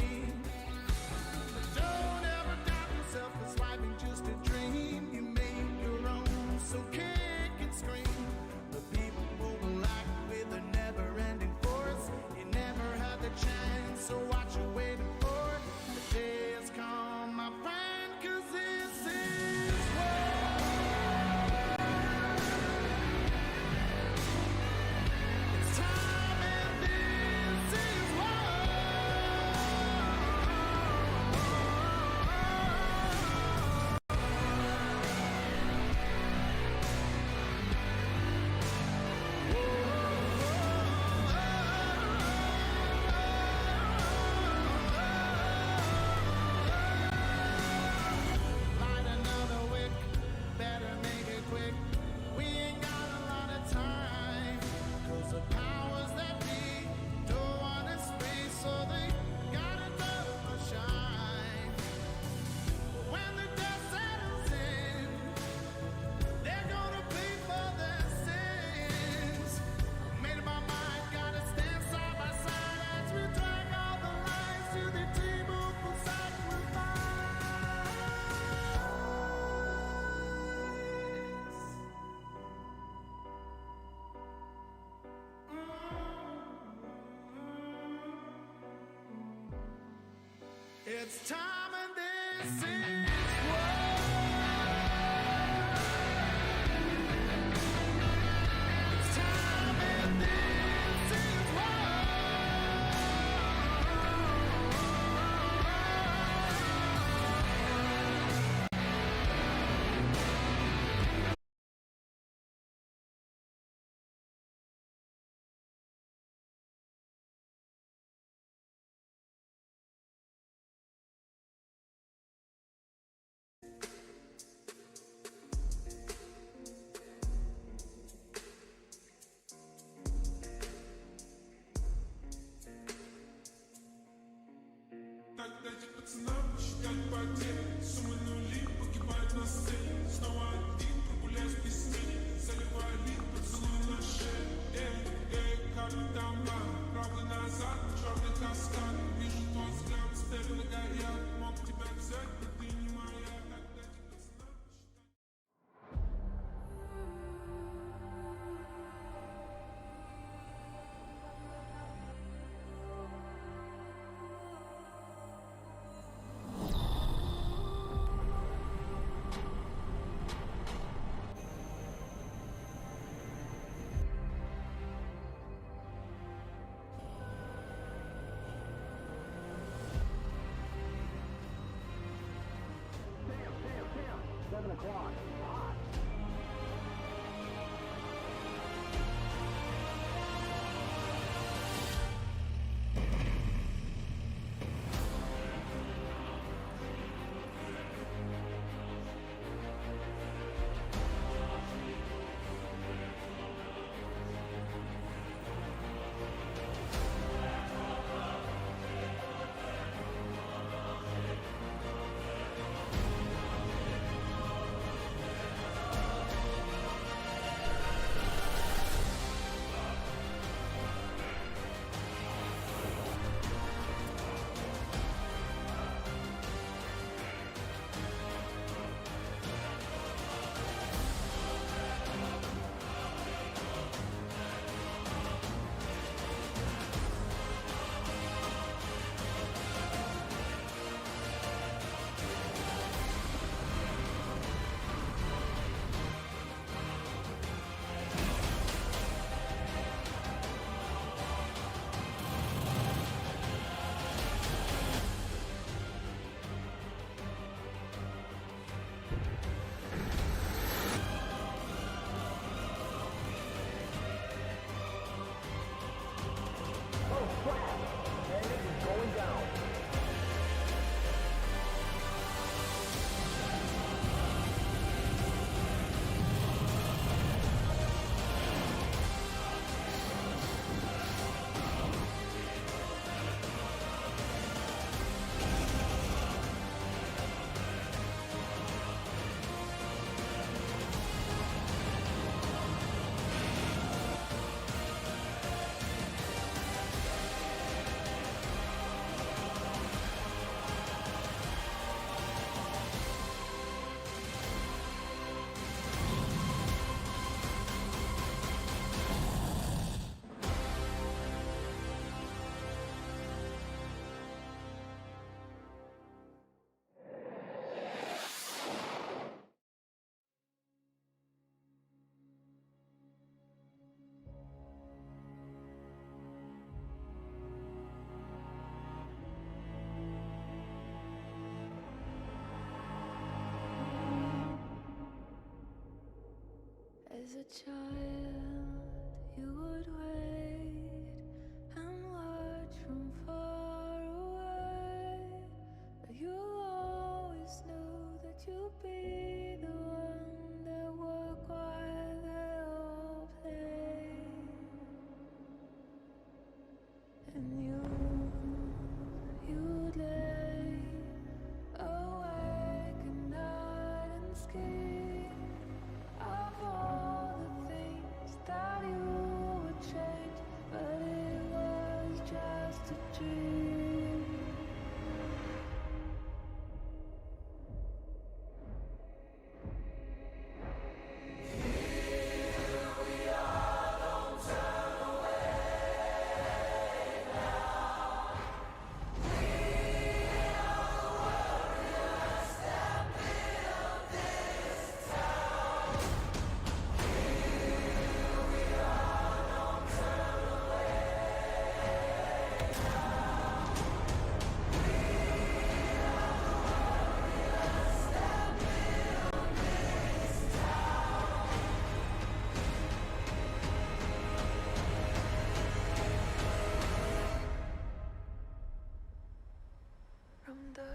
But don't ever doubt yourself, 'cause life ain't just a dream. You make your own, so kick and scream. The people will act with a never-ending force. You never had the chance, so what you waiting for? The day has come, my friend, 'cause this is war. It's time and this is war. Light another wick, better make it quick. We ain't got a lot of time, 'cause the powers that be don't want us free, so they gotta double shine. But when the dust settles in, they're gonna pay for their sins. Made up my mind, gotta stand side by side as we drag all the lines to the table for sacrifice. It's time and this is war. It's time and this is war. child, you would wait and watch from far away. But you always knew that you'd be the one that worked while they all played. And you'd lay awake at night and scheme of all the things that you would change, but it was just a dream. From dust.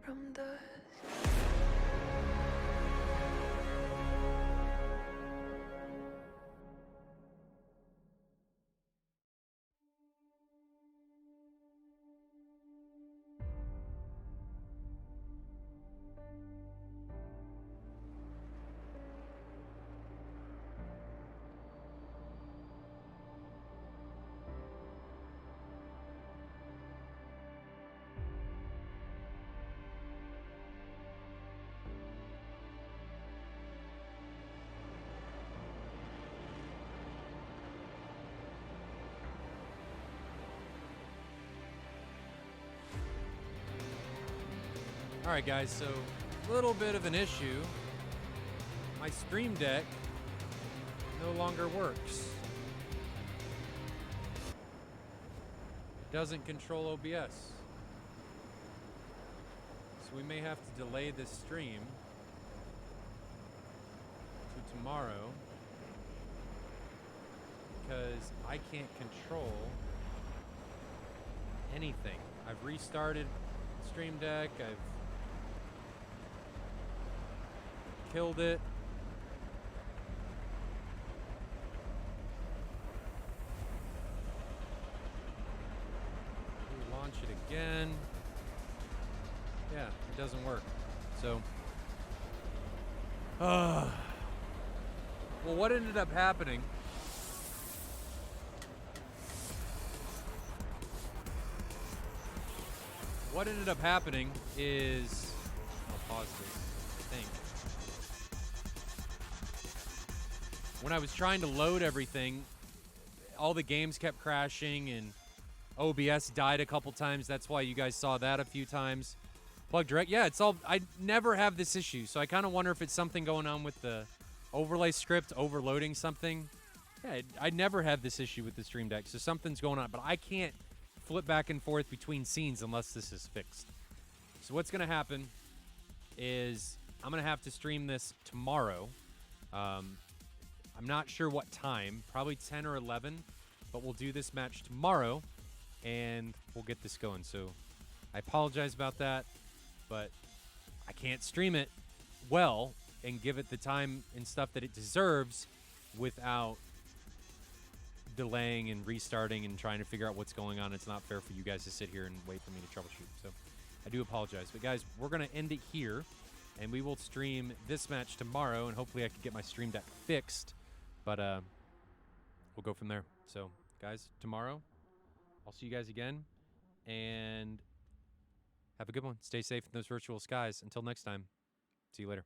From dust. All right, guys, so a little bit of an issue. My Stream Deck no longer works. It doesn't control OBS. So we may have to delay this stream to tomorrow because I can't control anything. I've restarted Stream Deck. I've killed it. Launch it again. Yeah, it doesn't work. So, well, what ended up happening? What ended up happening is, I'll pause this, I think. When I was trying to load everything, all the games kept crashing and OBS died a couple times. That's why you guys saw that a few times. Plug direct, yeah, it's all, I never have this issue. So I kind of wonder if it's something going on with the overlay script overloading something. Yeah, I never have this issue with the Stream Deck, so something's going on. But I can't flip back and forth between scenes unless this is fixed. So what's going to happen is I'm going to have to stream this tomorrow. I'm not sure what time, probably 10 or 11, but we'll do this match tomorrow, and we'll get this going. So I apologize about that, but I can't stream it well and give it the time and stuff that it deserves without delaying and restarting and trying to figure out what's going on. It's not fair for you guys to sit here and wait for me to troubleshoot. So I do apologize. But guys, we're going to end it here, and we will stream this match tomorrow, and hopefully I can get my Stream Deck fixed. But we'll go from there. So guys, tomorrow I'll see you guys again, and have a good one. Stay safe in those virtual skies. Until next time, see you later.